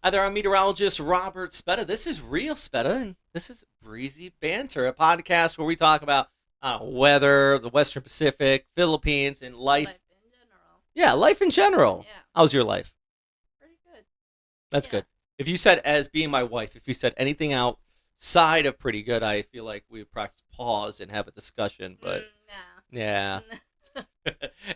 Hi there, I'm meteorologist Robert Spetta. This is Real Spetta, and this is Breezy Banter, a podcast where we talk about weather, the Western Pacific, Philippines, and life. Life in general. Yeah, life in general. Yeah, How's your life? pretty good. That's Yeah. good. If you said, as being my wife, if you said anything outside of pretty good, I feel like we would practice pause and have a discussion. But yeah. Nah.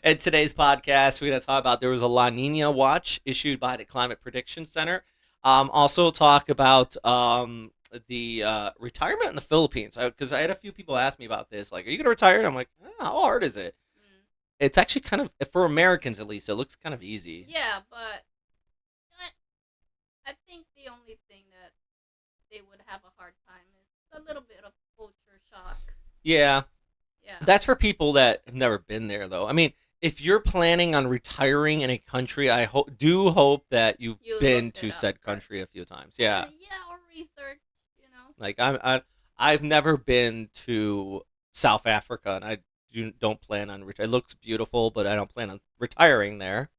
In today's podcast, we're going to talk about there was a La Nina watch issued by the Climate Prediction Center. Also, talk about the retirement in the Philippines because I had a few people ask me about this. Like, are you going to retire? And I'm like, how hard is it? Mm. It's actually kind of for Americans at least. It looks kind of easy. Yeah, but I think the only thing that they would have a hard time is a little bit of culture shock. Yeah, Yeah. that's for people that have never been there, though. I mean, if you're planning on retiring in a country, do hope that you've You been looked to it up, said right? country a few times. Yeah, Yeah, or research, you know. like I've never been to South Africa, and don't plan on retiring. It looks beautiful, but I don't plan on retiring there.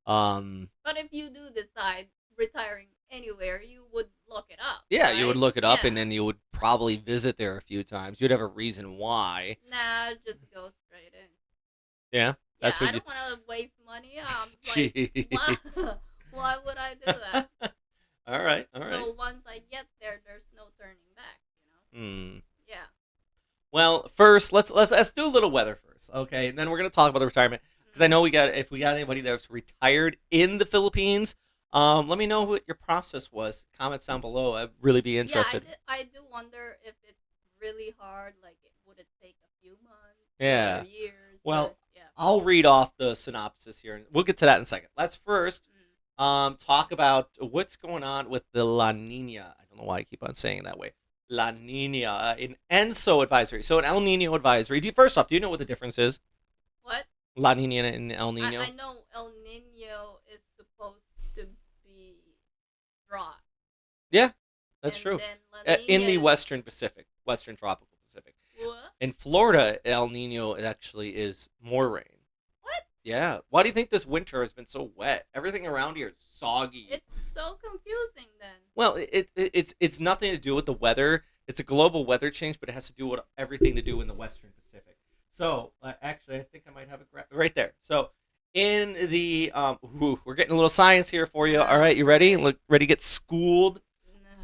Um, But if you do decide retiring anywhere, you would look it up, yeah, you would right? look it up, and Yeah. then you would probably visit there a few times. You'd have a reason why. Nah, just go straight in. Yeah, Yeah, that's I what you. don't want to waste money. I'm like, why? Jeez. Why would I do that? All right, all right. So once I get there, there's no turning back. Hmm. Yeah. Well, first let's do a little weather first, okay? And then we're gonna talk about the retirement because I Mm. know if we got anybody that's retired in the Philippines, let me know what your process was. Comments down below. I'd really be Yeah, interested. I do wonder if it's really hard. Like, would it take a few months or Yeah. years? Or Well, yeah. I'll read off the synopsis here, and we'll get to that in a second. Let's first Mm. talk about what's going on with the La Nina. I don't know why I keep on saying it that way. La Nina, an ENSO advisory. So an El Nino advisory. First off, do you know what the difference is? What? La Nina and El I Nino. know El Nino is supposed to be dry, Yeah, that's and true. then La In Nina the Western is Pacific, Western tropical Pacific. what? In Florida, El Nino actually is more rain. What? Yeah. Why do you think this winter has been so wet? Everything around here is soggy. It's so confusing then. Well, it's nothing to do with the weather. It's a global weather change, but it has to do with everything to do in the Western Pacific. So, actually, I think I might have it right there. So, in the we're getting a little science here for you. All right, you ready? Okay. Ready to get schooled?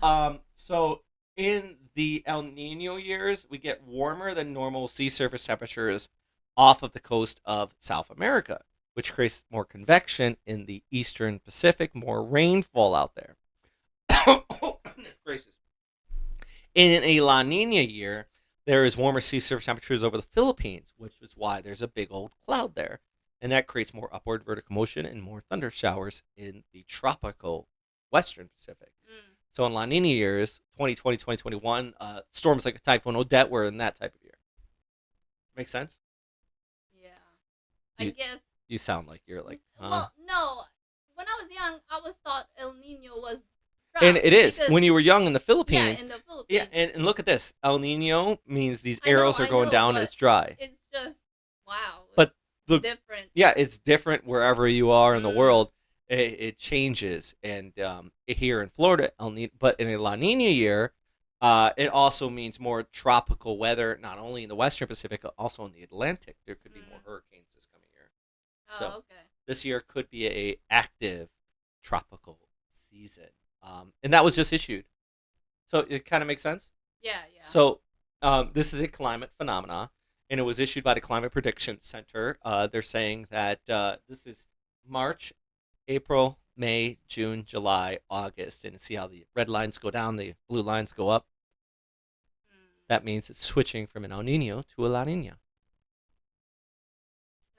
Nah. So in the El Nino years, we get warmer than normal sea surface temperatures off of the coast of South America, which creates more convection in the eastern Pacific, more rainfall out there. Oh, goodness gracious. In a La Nina year, there is warmer sea surface temperatures over the Philippines, which is why there's a big old cloud there. And that creates more upward vertical motion and more thunder showers in the tropical Western Pacific. Mm. So in La Nina years, 2020, 2021, storms like a Typhoon Odette were in that type of year. Make sense? Yeah. I You guess. you sound like you're like, huh? Well, no. When I was young, I was thought El Nino was And drought it is. because When you were young in the yeah, Philippines, in the yeah, Philippines. and look at this. El Nino means these I know, arrows are I going know, down, but it's dry. it's just wow. But It's the different. yeah, it's different wherever you are in the Mm. world. It changes, and here in Florida, but in a La Nina year, it also means more tropical weather, not only in the Western Pacific, but also in the Atlantic. There could be more Mm. hurricanes this coming year. So Oh, okay. this year could be a active tropical season, and that was just issued. So it kind of makes sense. Yeah, yeah. So this is a climate phenomena, and it was issued by the Climate Prediction Center. They're saying that this is March, April, May, June, July, August, and see how the red lines go down, the blue lines go up. Mm. That means it's switching from an El Nino to a La Nina.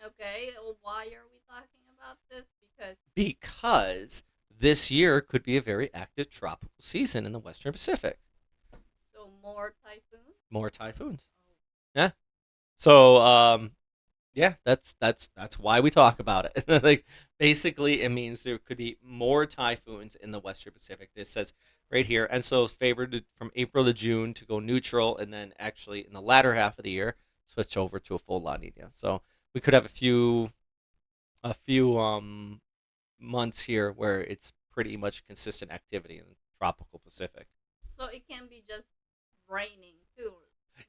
Okay. Well, why are we talking about this? Because Because this year could be a very active tropical season in the Western Pacific. so more typhoons. More typhoons. Oh. Yeah. So yeah, that's why we talk about it. Like basically, it means there could be more typhoons in the Western Pacific. This says right here, and so it's favored from April to June to go neutral, and then actually in the latter half of the year switch over to a full La Nina. So we could have a few months here where it's pretty much consistent activity in the tropical Pacific. So it can be just raining too,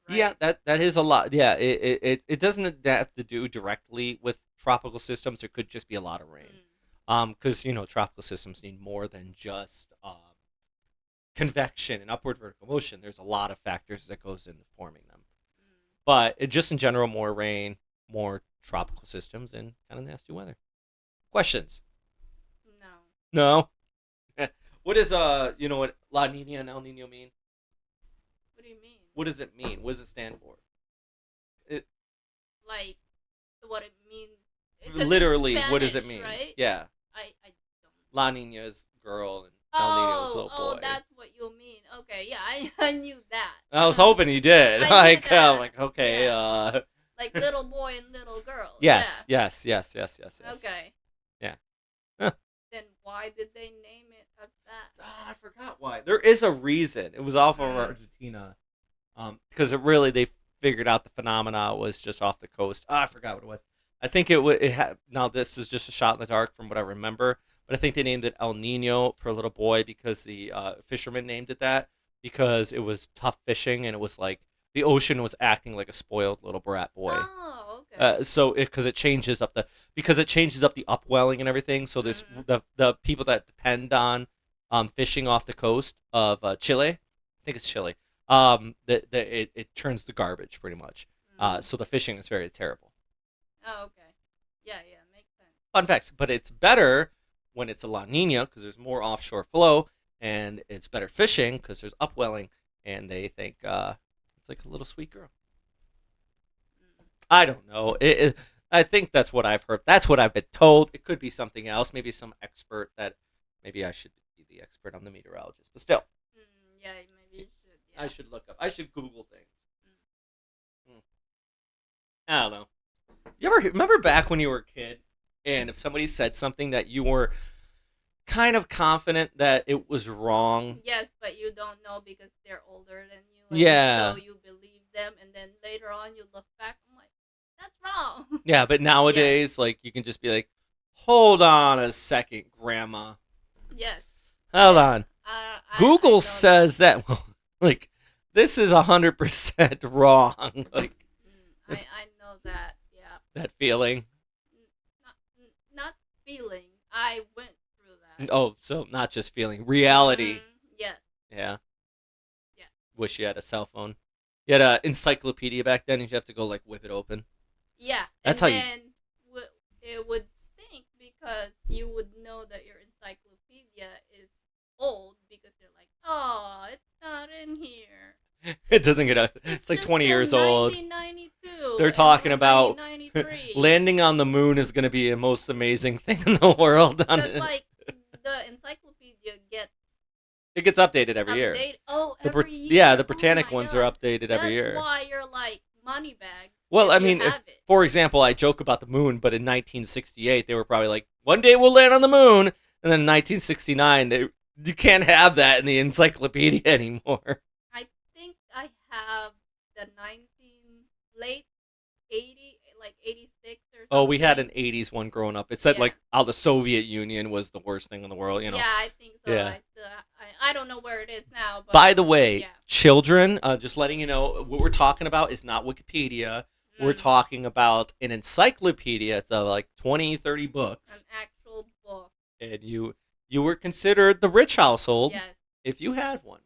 Yeah, right? that is a lot. Yeah, it doesn't have to do directly with tropical systems. It could just be a lot of rain. Mm, Because tropical systems need more than just convection and upward vertical motion. There's a lot of factors that goes into forming them. mm. But just in general, more rain, more tropical systems, and kind of nasty weather. Questions? No. No. What is what La Nina and El Nino mean? What do you mean? What does it mean? What does it stand for? It Like what it means? Because it's literally, what does it Spanish, mean? right? Yeah, I don't. La Nina is girl and El Nino is Oh, little oh, boy. that's what you mean. Okay, yeah, I knew that. I was hoping you did. I knew Like, that. like okay, Yeah, like little boy and little girl. yes, yes, yes, yes, yes, Yeah. yes. Okay. Yeah. Huh. Then why did they name it as that? I forgot why. There is a reason. It was off of Argentina. Because it really they figured out the phenomena was just off the coast. I forgot what it was. I think it had. Now this is just a shot in the dark from what I remember, but I think they named it El Nino for a little boy because the fisherman named it that because it was tough fishing and it was like the ocean was acting like a spoiled little brat boy. Oh, okay. So because it changes up the upwelling and everything. So there's Mhm. the people that depend on fishing off the coast of Chile. I think it's Chile. It turns to garbage pretty much. Mm. So the fishing is very terrible. Oh, okay. Yeah, yeah, makes sense. Fun facts, but it's better when it's a La Nina because there's more offshore flow and it's better fishing because there's upwelling and they think it's like a little sweet girl. Mm. I don't know. I think that's what I've heard. That's what I've been told. It could be something else. Maybe some expert that maybe I should be the expert. I'm the meteorologist, but still, Yeah, maybe you should. I Yeah. should look up. I should Google things. Mm. Hmm. I don't know. You ever remember back when you were a kid, and if somebody said something that you were kind of confident that it was wrong? Yes, but you don't know because they're older than you, and Yeah, so you believe them, and then later on you look back, I'm like, that's wrong. yeah. But Yes, nowadays, like you can just be like, "Hold on a second, Grandma. yes, Hold yes. on." I Google know that. says that like this is 100% wrong. Like it's I know that. Yeah. that feeling. Not feeling. I went through that. Oh, so not just feeling, reality. Yes. Yeah. Yeah. Wish you had a cell phone. You had an encyclopedia back then. And you have to go like with it open. Yeah. That's And how you. then it would stink because you would know that your encyclopedia is old because you're like, oh, it's not in here. It doesn't get out. It's It's like just 20 still years old. 1992. They're And talking we're about 1993. landing on the moon is going to be the most amazing thing in the world. Because like the encyclopedia gets It gets updated every year. updated. Oh, every year. Yeah, the Oh Britannic my ones are god. updated every year. That's why you're like money bags. Well, if I you mean, have it. for example, I joke about the moon, but in 1968 they were probably like, "One day we'll land on the moon," and then in 1969 you can't have that in the encyclopedia anymore. I think I have the 19 late 80 like 86 or something. Oh, we had an 80s one growing up. It said Yeah. like how the Soviet Union was the worst thing in the world. Yeah, I think so. Yeah. I don't know where it is now. But By the way, yeah. children, just letting you know, what we're talking about is not Wikipedia. We're Mm, talking about an encyclopedia. It's like 20, 30 books. an actual book. And you were considered the rich household Yes. if you had one.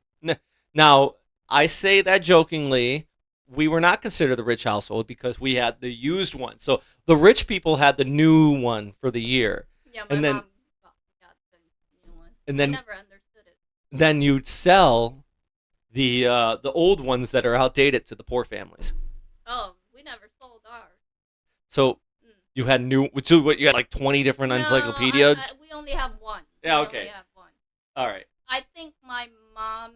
Now, I say that jokingly. We were not considered the rich household because we had the used one. So the rich people had the new one for the year. Yeah, my And then mom got the new one. and I then never understood it. then you'd sell the old ones that are outdated to the poor families. Oh, we never sold ours. So Mm. you had so what, you had like 20 different No, encyclopedias? we only have one. Yeah, We okay. only have one. All right. I think my mom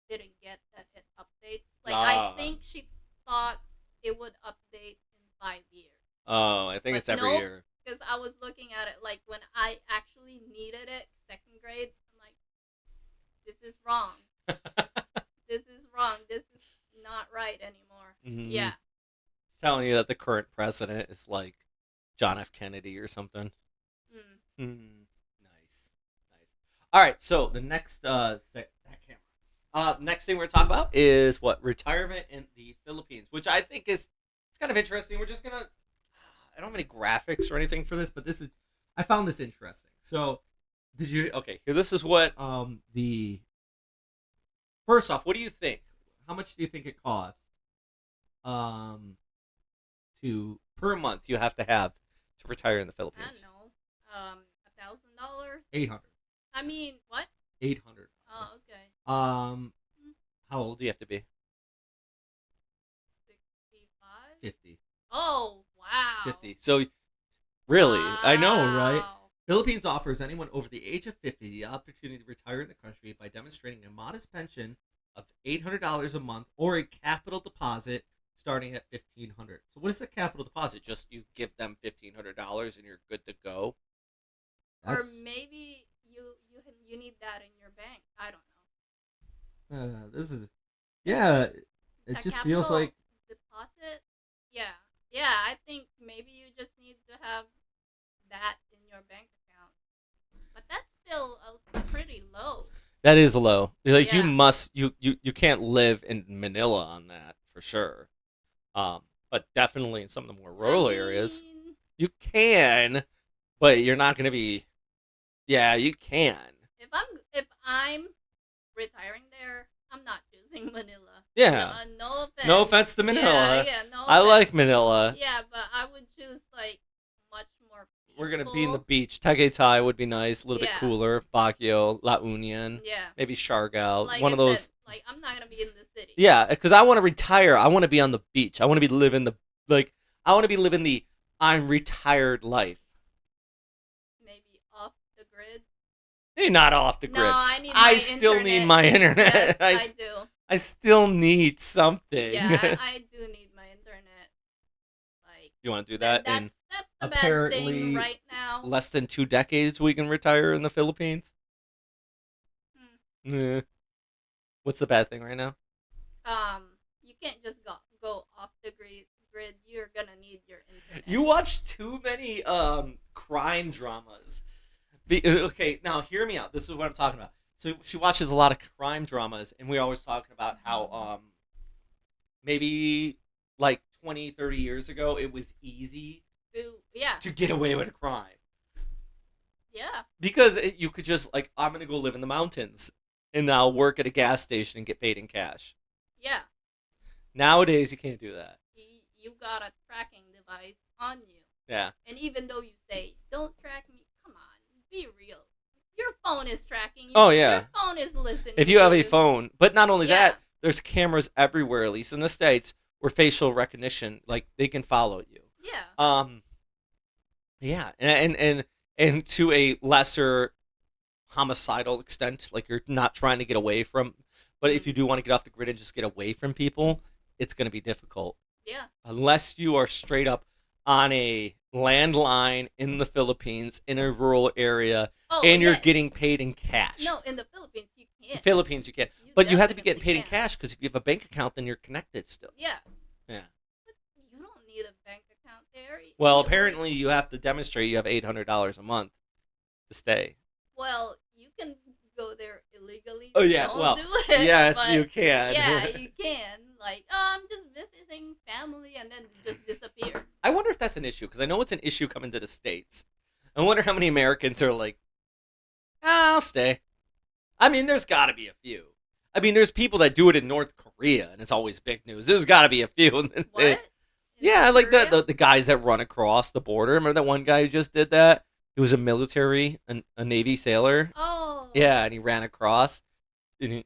didn't get that it updates. Like Ah. I think she thought it would update in 5 years. Oh, I think But it's every nope. year. Because I was looking at it like when I actually needed it, second grade. I'm like, this is wrong. This is wrong. This is not right anymore. Mhm. Yeah. It's telling you that the current president is like John F. Kennedy or something. Mm. Hmm. Nice. All right, so the next that camera. Next thing we're gonna talk about is what retirement in the Philippines, which I think is it's kind of interesting. We're just gonna I don't have any graphics or anything for this, but this is I found this interesting. So did you okay? Here, this is what the first off. What do you think? How much do you think it costs? Um, to per month you have to have to retire in the I don't Philippines. know. $1,000. 800. I mean, what? 800. Oh, okay. Um, how old do you have to be? 65. 50. Oh, wow. 50. So really, I know, right? Wow. Philippines offers anyone over the age of 50 the opportunity to retire in the country by demonstrating a modest pension of $800 a month or a capital deposit starting at $1,500. So what is a capital deposit? Just you give them $1,500 and you're good to go. Or That's maybe you need that in your bank. I don't know. this is yeah. It A just feels capital like deposit. Yeah, yeah. I think maybe you just need to have that in your bank account, but that's still pretty low. that is low. Like you Yeah. must you can't live in Manila on that for sure. But definitely in some of the more I rural areas, mean, you can, but you're not going to be. Yeah, you can. if I'm retiring there, I'm not choosing Manila. No, Yeah. no No offense. offense to Yeah, Manila. yeah, no I offense. like Manila. Yeah, but I would choose like much more We're gonna be in the peaceful. beach. Tagaytay would be nice, a little bit Yeah, cooler. Baguio, La Union, yeah. maybe Siargao. Like One I of said, those. like I'm not gonna be in the city. Yeah, because I want to retire. I want to be on the beach. I want to be living the like. I want to be living the I'm retired life. Maybe off the grid. Hey, not off the No, grid. I need I my still need internet. my Yes, internet. I do. I still need something. Yeah, I do need my internet. Like You want to do that. that? And That's the bad thing apparently, right now. less than 2 decades we can retire in the Philippines. Hmm. Eh. What's the bad thing right now? You can't just go off the grid. You're gonna need your internet. You watch too many crime dramas. Okay, now hear me out. This is what I'm talking about. So she watches a lot of crime dramas, and we're always talking about how maybe like 20, 30 years ago it was easy Yeah, to get away with a crime yeah, because you could just like I'm gonna go live in the mountains and I'll work at a gas station and get paid in cash. yeah. Nowadays you can't do that. You got a tracking device on you, Yeah. and even though you say don't track me, come on, be real. Your phone is tracking you. Oh yeah. Your phone is listening. If you to have a you. phone, but not only Yeah. that, there's cameras everywhere, at least in the States, where facial recognition, like they can follow you. Yeah. Yeah, and to a lesser homicidal extent, like you're not trying to get away from, but if you do want to get off the grid and just get away from people, it's going to be difficult Yeah. unless you are straight up on a landline in the Philippines in a rural area Oh, and you're yes. getting paid in cash. No, in the Philippines you In can't. Philippines you can, but you have to be getting definitely paid in can. cash because if you have a bank account, then you're connected still. Yeah. Yeah. But you don't need a bank account there. Well, apparently you have to demonstrate you have $800 a month to stay. Well, you can go there illegally. Oh yeah, Don't well, do it, yes, but you can. Yeah, you can. Like, oh, I'm just visiting family, and then just disappear. I wonder if that's an issue because I know it's an issue coming to the States. I wonder how many Americans are like, I'll stay. I mean, there's got to be a few. I mean, there's people that do it in North Korea, and it's always big news. There's got to be a few. What? In Yeah, like Korea? the guys that run across the border. Remember that one guy who just did that? He was a military, a Navy sailor. Oh. Yeah, and he ran across. An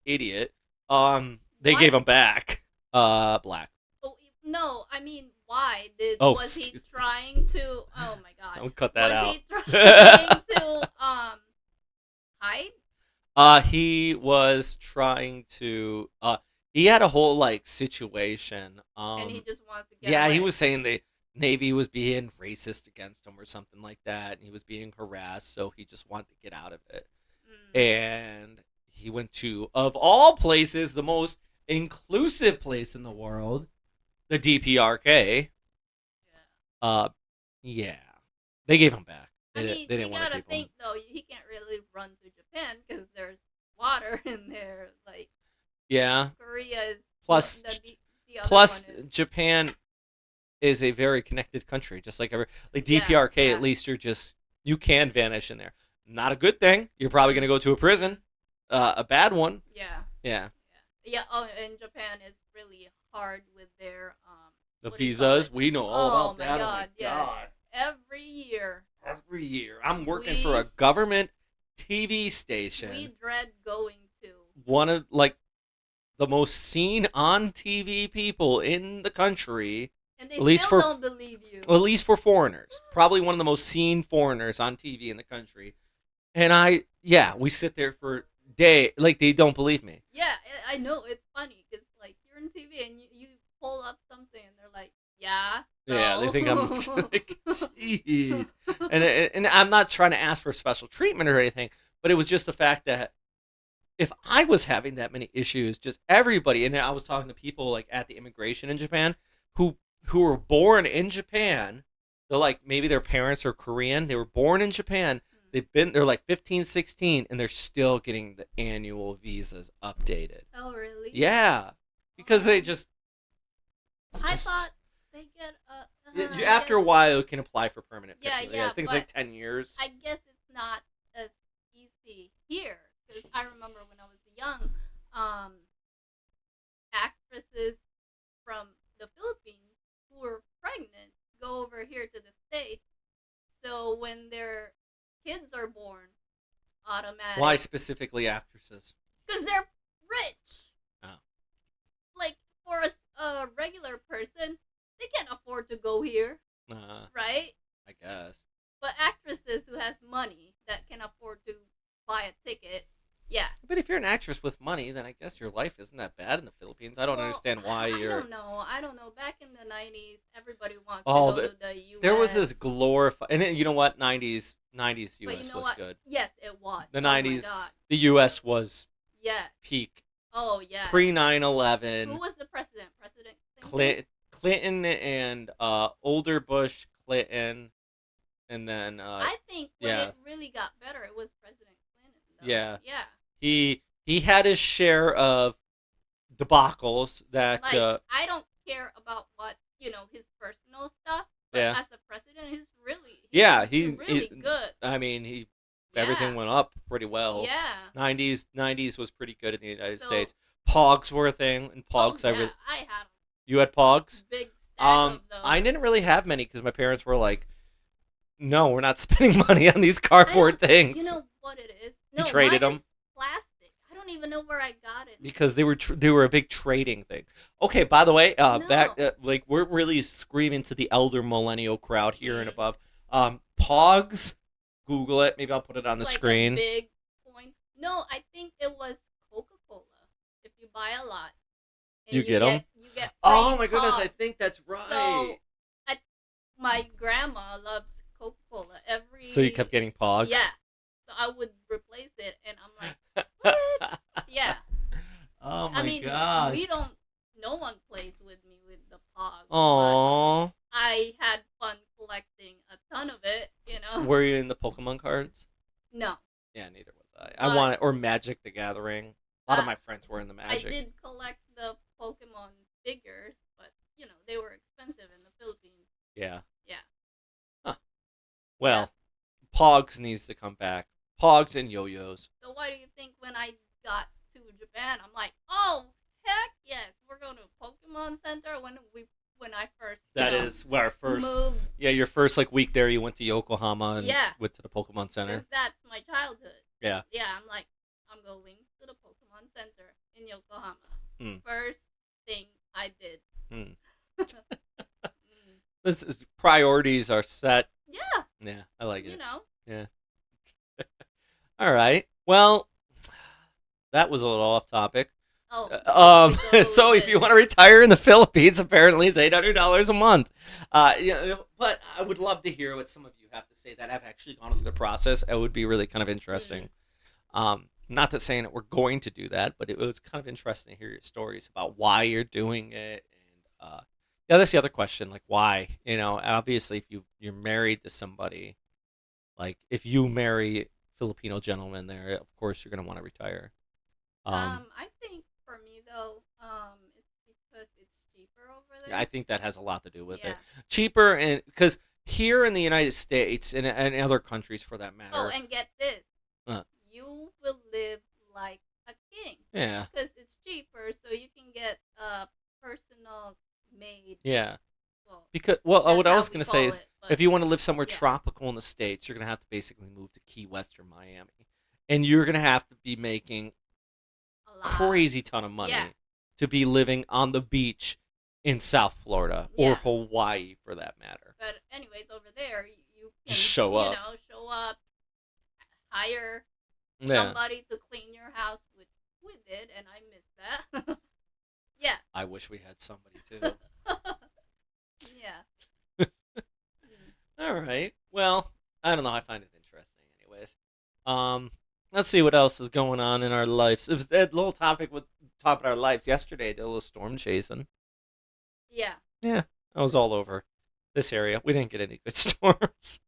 idiot. They What? gave him back. Black. Oh, no, I mean, why Oh, was he excuse me. trying to? Oh my God. Don't cut that out. Was he trying to hide? He was trying to. He had a whole like situation. And he just wants to get Yeah, away. he was saying the Navy was being racist against him or something like that, and he was being harassed, so he just wanted to get out of it. And he went to, of all places, the most inclusive place in the world, the DPRK. Yeah. Yeah, they gave him back. I mean, They you didn't want to gotta keep him. think though. He can't really run to Japan because there's water in there. Like Yeah. Korea is Plus, the other one plus is Japan is a very connected country, just like like yeah DPRK. At yeah least you can vanish in there. Not a good thing. You're probably going to go to a prison, a bad one. yeah Yeah. yeah. Oh, and Japan is really hard with their The what do you call it? visas, we know all Oh about my that. Oh my god, yes. god. Every year Every year, I'm working for a we government TV we station. dread going to. One of like the most seen on TV people in the country, And they at least still for don't believe you. foreigners. Probably one of the most seen foreigners on TV in the country. And we sit there for day like they don't believe me. Yeah, I know it's funny because like you're in TV and you pull up something and they're like, yeah, Yeah, they so. think I'm like, jeez. And I'm not trying to ask for special treatment or anything, but it was just the fact that if I was having that many issues, just everybody, and I was talking to people like at the immigration in Japan who were born in Japan. They're like maybe their parents are Korean. They were born in Japan. They're like 15, 16, and they're still getting the annual visas updated. Oh really? Yeah, because they just. I thought they get After a while, you can apply for permanent. Yeah, people. yeah, I think it's like 10 years. I guess it's not as easy here because I remember when I was young, actresses from the Philippines who were pregnant go over here to the States. So when their kids are born, automatic. Why specifically actresses? Because they're rich. Oh. Like for a regular person, they can't afford to go here, right? I guess. But actresses who has money that can afford to buy a ticket, yeah. But if you're an actress with money, then I guess your life isn't that bad in the Philippines. I don't understand why you're. I don't know. Back in the 90s, everybody wants Oh, to go to the U.S. There was this glorified, and you know what? 90s U.S. But you know was what? good. Yes, it was. The Oh my 90s, God. the U.S. was Yeah. peak. Oh yeah. Pre Who 9/11. was the president? President Clinton. Clinton and older Bush, Clinton, and then I think when it really got better, it was President Clinton. Though. Yeah. Yeah. He had his share of debacles that Like I don't care about what his personal stuff, but Yeah. as a president, he's really good. I mean, everything went up pretty well. Yeah. 90s was pretty good in the United States. Pogs were a thing, and Pogs I had You had Pogs? big stack of those. I didn't really have many because my parents were like, "No, we're not spending money on these cardboard things." You know what it is? You No, traded mine them? is plastic. I don't even know where I got it. Because they were a big trading thing. Okay, by the way, No. back like we're really screaming to the elder millennial crowd here and above. Pogs, Google it. Maybe I'll put it on the Like screen. A big coin. No, I think it was Coca-Cola. If you buy a lot, and You get them? You get Oh free my goodness, Pogs. I think that's right. So, my grandma loves Coca-Cola. So you kept getting Pogs? Yeah. So I would replace it, and I'm like, what? Yeah. Oh my I mean, gosh. no one plays with me with the Pogs. Aww. I had fun collecting a ton of it, Were you in the Pokemon cards? No. Yeah, neither was I. I wanted, or Magic the Gathering. A lot of my friends were in the Magic. I did collect the Pokemon figures, but they were expensive in the Philippines. Yeah. Yeah. Huh. Well, Pogs needs to come back. Pogs and yo-yos. So why do you think when I got to Japan, I'm like, oh heck yes, we're going to Pokemon Center when I first That is where our first moved. Yeah, your first week there, you went to Yokohama and went to the Pokemon Center. Because that's my childhood. Yeah. Yeah, I'm like, I'm going to the Pokemon Center in Yokohama. First thing I did. Priorities are set. Yeah. Yeah, I like it. Yeah. All right. Well, that was a little off topic. Oh. So if you want to retire in the Philippines, apparently it's $800 a month. But I would love to hear what some of you have to say that have actually gone through the process. It would be really kind of interesting. Not that saying that we're going to do that, but it was kind of interesting to hear your stories about why you're doing it. And that's the other question, like why? Obviously, if you're married to somebody, Like if you marry Filipino gentlemen there, of course you're gonna want to retire. I think for me though, it's because it's cheaper over Yeah, I there. think that has a lot to do with it. Yeah. Cheaper and because here in the United States and other countries for that Oh, matter, and get this, uh, you will live like a king yeah, because it's cheaper, so you can get a personal maid. yeah. Well, Because that's what I how was we gonna say call is it, if but you want to live somewhere yeah, tropical in the states, you're gonna have to basically move to Key West or Miami, and you're gonna have to be making a lot. crazy ton of Yeah, money to be living on the beach in South Florida or yeah. Hawaii for that matter. But anyways, over there, you Just can, show up. show up, hire Yeah. somebody to clean your house, which we did, and I missed that. Yeah. I wish we had somebody too. Yeah. Mm. All right. Well, I don't know. I find it interesting, anyways. Um, let's see what else is going on in our lives. It was that little topic with top of our lives yesterday. The little storm chasing. Yeah. Yeah, I was all over this area. We didn't get any good storms.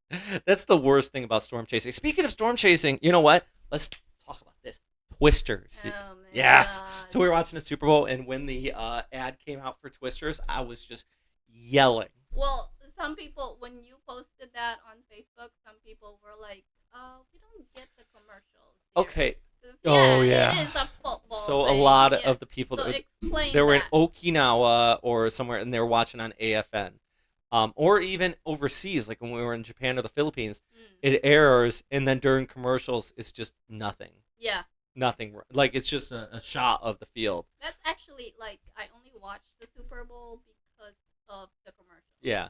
That's the worst thing about storm chasing. Speaking of storm chasing, you know what? Let's talk about this. Twisters. Oh my Yes. god. So we were watching the Super Bowl, and when the ad came out for Twisters, I was just yelling. Well, some people, when you posted that on Facebook, some people were like, "Oh, we don't get the commercials here." Okay. 'Cause, Oh yeah, yeah. it is a football So a thing. lot Yeah. of the people So explain they were in that. Okinawa or somewhere, and they were watching on AFN, or even overseas, like when we were in Japan or the Philippines. Mm. It airs, and then during commercials, it's just nothing, Yeah. nothing. Like it's just a shot of the field. That's actually like I only watched the Super Bowl because of the commercials. Yeah,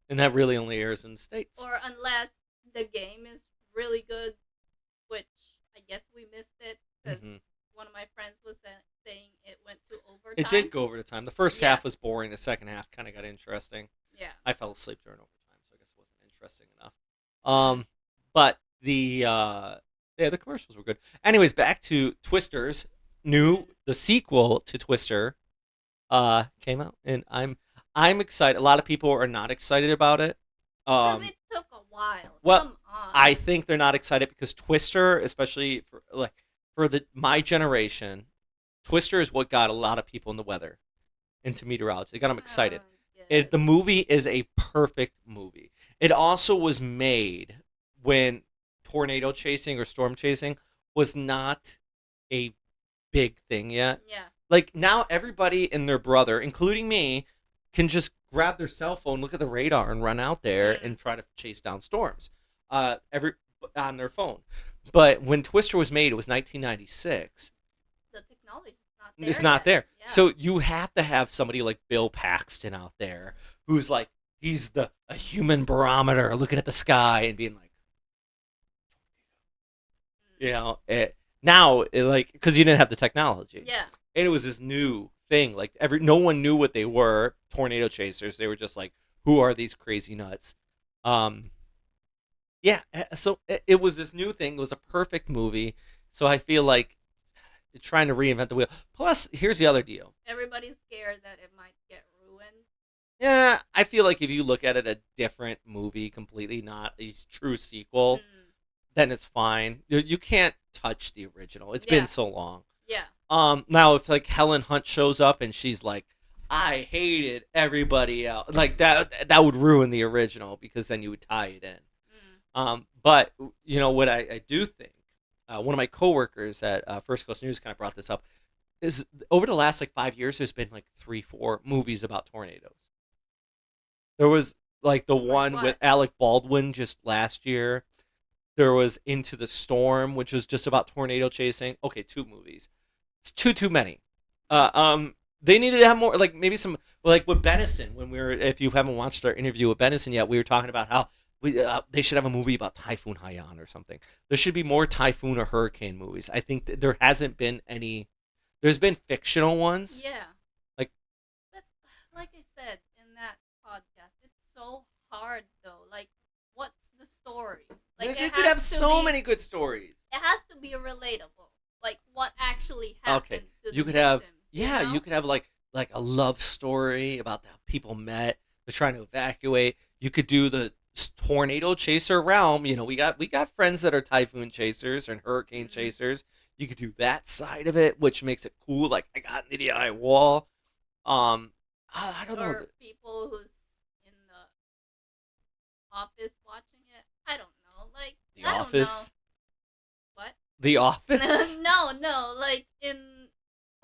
and that really only airs in the States. Or unless the game is really good, which I guess we missed it because one of my friends was saying it went to overtime. It did go over to time. The first Yeah. half was boring. The second half kind of got interesting. Yeah. I fell asleep during overtime, so I guess it wasn't interesting enough. But the commercials were good. Anyways, back to Twisters. The sequel to Twister came out, and I'm excited. A lot of people are not excited about it. Because it took a while. Well, Come on. I think they're not excited because Twister, especially for my generation, Twister is what got a lot of people in the weather, into meteorology. They got them excited. Yes. The movie is a perfect movie. It also was made when tornado chasing or storm chasing was not a big thing yet. Yeah. Like now everybody and their brother, including me, can just grab their cell phone, look at the radar, and run out there and try to chase down storms. Every on their phone. But when Twister was made, it was 1996. The technology is not there. It's not yet. there. Yeah. So you have to have somebody like Bill Paxton out there who's like he's a human barometer looking at the sky and being like, like because you didn't have the technology. Yeah. And it was this new thing. Like no one knew what they were. Tornado chasers. They were just like, who are these crazy nuts? Yeah. So it was this new thing. It was a perfect movie. So I feel like trying to reinvent the wheel. Plus, here's the other deal. Everybody's scared that it might get ruined. Yeah, I feel like if you look at it a different movie completely, not a true sequel, then it's fine. You can't touch the original. It's been so long. Yeah. Now if like Helen Hunt shows up and she's like, I hated everybody else, like that would ruin the original because then you would tie it in. But you know what I do think. One of my coworkers at First Coast News kind of brought this up. Is over the last like 5 years, there's been like 3-4 movies about tornadoes. There was like the one with Alec Baldwin just last year. There was Into the Storm, which was just about tornado chasing. Okay, 2 movies. It's too many. They needed to have more, like maybe some, like with Benison. When if you haven't watched our interview with Benison yet, we were talking about how they should have a movie about Typhoon Haiyan or something. There should be more typhoon or hurricane movies. I think there hasn't been any. There's been fictional ones. Yeah. But like I said in that podcast, it's so hard though. Like, what's the story? Like, you could have so many good stories. It has to be relatable. Like, what actually happened to you the could have victims, you could have like a love story about how people met. They're trying to evacuate. You could do the tornado chaser realm, we got friends that are typhoon chasers and hurricane Mm-hmm. chasers. You could do that side of it, which makes it cool. Like I got an EDI wall. Um, I don't know. Or people who's in the office watching it. I don't know. Like, The I don't know. Office. What? The Office. No. Like in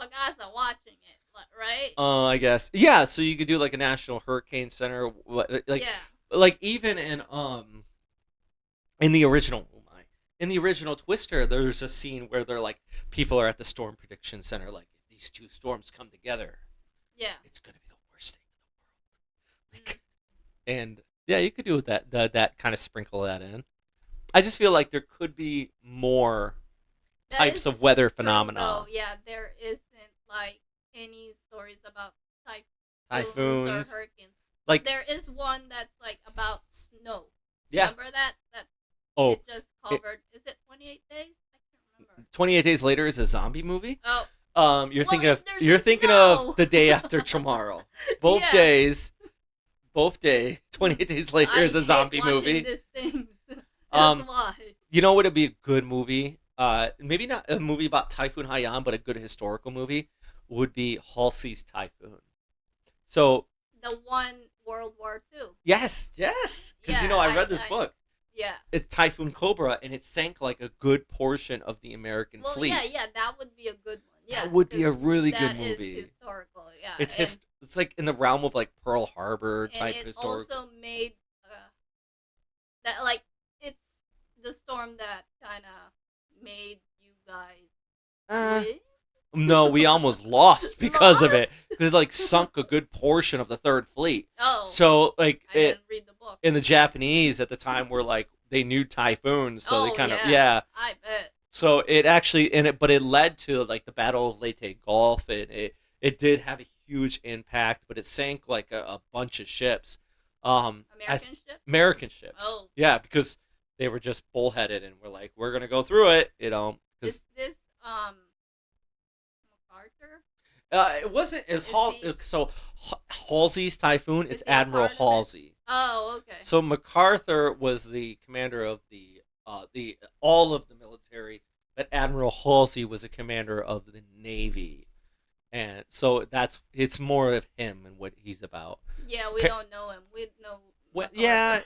Pagasa watching it, right? I guess. Yeah. So you could do like a National Hurricane Center. Like, Yeah. even in the original. Oh my. In the original Twister, there's a scene where they're like, people are at the Storm Prediction Center. Like, if these two storms come together, Yeah. it's gonna be the worst thing in the world. Mm. Like, and yeah, you could do that kind of sprinkle that in. I just feel like there could be more That types of is weather true, phenomena. though. Yeah, there isn't like any stories about typhoons or Typhoons, hurricanes, but like, there is one that's like about snow. yeah. Remember that? That Oh, it just covered. Is it 28 days? I can't remember. 28 Days Later is a zombie movie. Oh, You're well, thinking if of there's you're a thinking of snow. The Day After Tomorrow. Both Yeah. days, both day. 28 Days Later is a zombie hate watching movie. these things. That's Um, why. you know what would be a good movie? Maybe not a movie about Typhoon Haiyan, but a good historical movie would be Halsey's Typhoon. So The one World War II. yes, because Yeah, I read this book. Yeah. It's Typhoon Cobra, and it sank like a good portion of the American Well, fleet. yeah, that would be a good one. Yeah, That would be a 'cause really that good is movie. historical. Yeah, It's like in the realm of like Pearl Harbor and type it historical. also made that like it's the storm that kind of made you guys Uh, win. no, we almost lost because of it Lost? because it like sunk a good portion of the Third Fleet. Oh, So like I didn't read the book. in the Japanese at the time were like they knew typhoons, so they kind of I bet. So it actually but it led to like the Battle of Leyte Gulf, and it did have a huge impact, but it sank like a bunch of ships. American ship. American ships. Oh. Yeah, because they were just bullheaded and were like, we're gonna go through it, because Is this MacArthur? it wasn't as Is he- Halsey's Typhoon. It's Is he a Admiral part of it? Halsey. Oh, okay. So MacArthur was the commander of the all of the military, but Admiral Halsey was a commander of the Navy, and so it's more of him and what he's about. Yeah, we don't know him. We know. What? MacArthur. Yeah,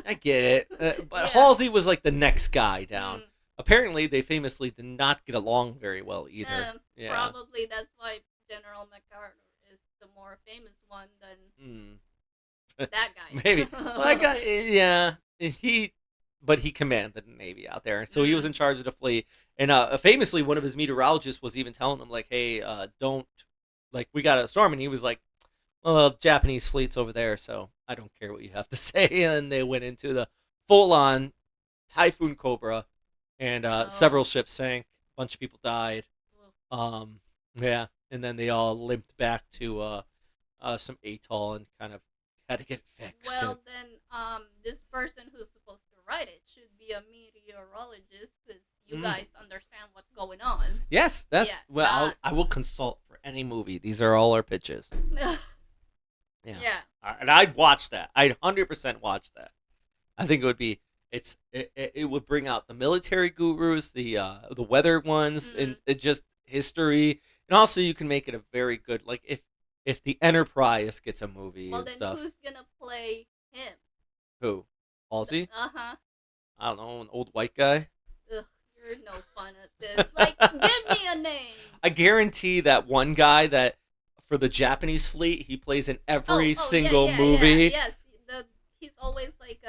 I get it, but Yeah. Halsey was like the next guy down. Mm. Apparently, they famously did not get along very well either. Yeah. Probably that's why General MacArthur is the more famous one than that guy. Maybe. Well, that guy, yeah, but he commanded the Navy out there, so he was in charge of the fleet. And famously, one of his meteorologists was even telling him, like, "Hey, don't like we got a storm," and he was like, "Well, the Japanese fleet's over there, so I don't care what you have to say." And they went into the full-on Typhoon Cobra, and several ships sank. A bunch of people died. Yeah, and then they all limped back to some atoll and kind of had to get fixed. Well, then, this person who's supposed to write it should be a meteorologist because you guys understand what's going on. Yes, I will consult for any movie. These are all our pitches. Yeah. And I'd watch that. I'd 100% watch that. I think it would be. It would bring out the military gurus, the weather ones, and it just history, and also you can make it a very good like if the Enterprise gets a movie well, and then stuff. who's gonna play him? Who? Halsey? Uh-huh. I don't know, an old white guy. Ugh, you're no fun at this. Like, give me a name. I guarantee that one guy that for the Japanese fleet, he plays in every single movie. Yes, he's always like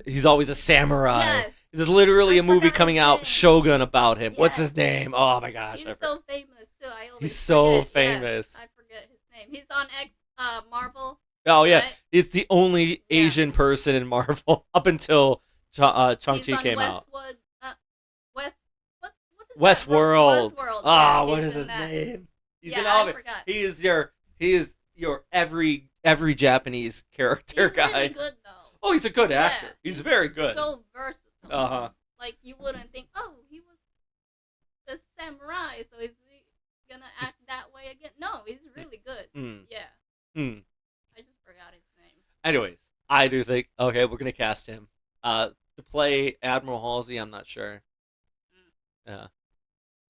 He's always a samurai. Yes. There's literally a movie forgot coming his out, name. Shogun, about him. What's Yes. his name? Oh my gosh. he's so famous too. I always He's so forget. famous. Yeah, I forget his name. He's on Marvel. Oh yeah, right? it's the only Asian person in Marvel up until Shang-Chi came out. Westwood, West. What is Westworld. That? Westworld. Ah, yeah, what he's is in his that. name? He's in Yeah, all I of it. forgot. He is your every Japanese character He's guy. really good though. Oh, he's a good actor. He's very good. So versatile. Uh-huh. Like you wouldn't think, oh, he was the samurai, so is he gonna act that way again? No, he's really good. Yeah. I just forgot his name. Anyways, I do think okay, we're gonna cast him. To play Admiral Halsey, I'm not sure. Mm.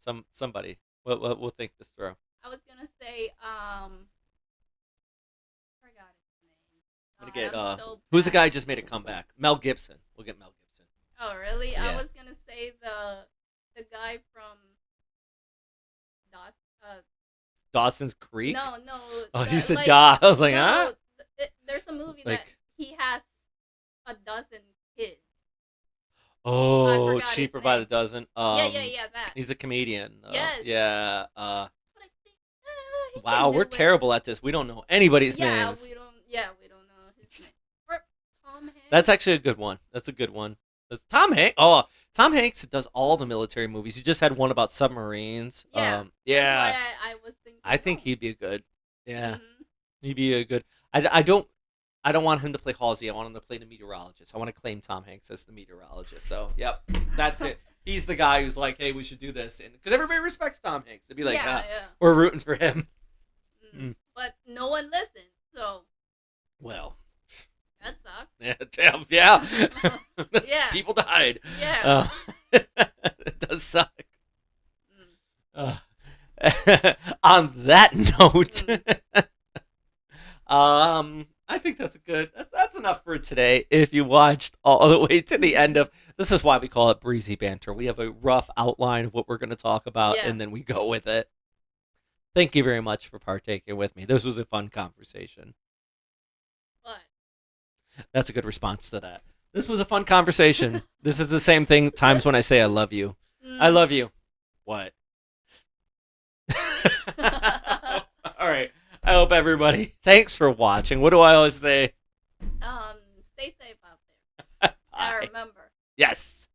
Yeah, somebody. We'll think this through. I was gonna say, forgot his name. I'm gonna God, get I'm so who's the bad. guy who just made a comeback? Mel Gibson. We'll get Mel Gibson. Oh, really? I Yeah. was gonna say the guy from DOS. Dawson's Creek. No, no. Oh, you said Like Da. I was like, huh? no. There's a movie that Like, he has a dozen kids. I oh, forgot his cheaper by the name. dozen. Yeah, that. He's a comedian. Yes. Yeah. But I think he Wow, can do we're it. terrible at this. We don't know anybody's Yeah, names. we don't. Yeah, we don't know his name. Or Tom Hanks. That's actually a good one. That's a good one. That's Tom Hanks. Oh, Tom Hanks does all the military movies. He just had one about submarines. Yeah. Yeah. That's why I was thinking. I think oh. he'd be a good. Yeah, Mhm. he'd be a good. I don't want him to play Halsey. I want him to play the meteorologist. I want to claim Tom Hanks as the meteorologist. So, yep, that's it. He's the guy who's like, hey, we should do this, and because everybody respects Tom Hanks, it'd be like, yeah. we're rooting for him. Mm. But no one listened, so Well, that sucks. yeah, damn, yeah. Yeah. People died. Yeah. It does suck. Mm. On that note, Mm. I think that's enough for today. If you watched all the way to the end of this, is why we call it Breezy Banter. We have a rough outline of what we're going to talk about, Yeah. and then we go with it. Thank you very much for partaking with me. This was a fun conversation. But That's a good response to that. This was a fun conversation. This is the same thing times when I say I love you. I love you. What? All right. I hope everybody. Thanks for watching. What do I always say? Stay safe out there. Bye. I remember. Yes.